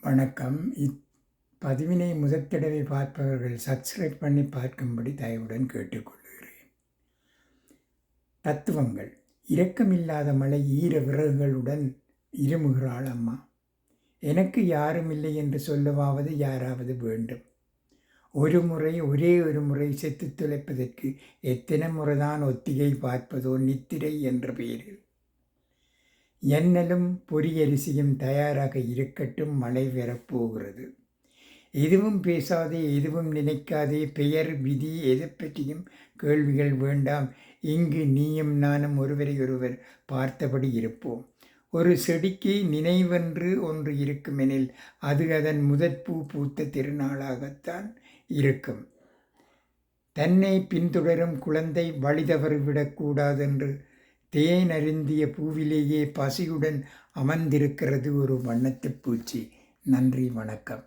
வணக்கம். இப்பதிவினை முதற் தடவை பார்ப்பவர்கள் சப்ஸ்கிரைப் பண்ணி பார்க்கும்படி தயவுடன் கேட்டுக்கொள்கிறேன். தத்துவங்கள். இரக்கமில்லாத மழை ஈர விறகுகளுடன் இருமுகிறாள் அம்மா. எனக்கு யாரும் இல்லை என்று சொல்லவாவது யாராவது வேண்டும். ஒரு முறை ஒரே ஒரு முறை செத்துத் துளைப்பதற்கு எத்தனை முறைதான் ஒத்திகை பார்ப்பதோ நித்திரை என்ற பெயரில். எண்ணலும் பொரியரிசியும் தயாராக இருக்கட்டும், மழை வரப்போகிறது. எதுவும் பேசாதே, எதுவும் நினைக்காதே, பெயர் விதி எதை பற்றியும் கேள்விகள் வேண்டாம். இங்கு நீயும் நானும் ஒருவரை ஒருவர் பார்த்தபடி இருப்போம். ஒரு செடிக்கு நினைவென்று ஒன்று இருக்குமெனில் அது அதன் முதற்பூ பூத்த திருநாளாகத்தான் இருக்கும். தன்னை பின்தொடரும் குழந்தை வழி தவறிவிடக்கூடாதென்று தேன் அருந்திய பூவிலேயே பசியுடன் அமர்ந்திருக்கிறது ஒரு வண்ணத்துப் பூச்சி. நன்றி, வணக்கம்.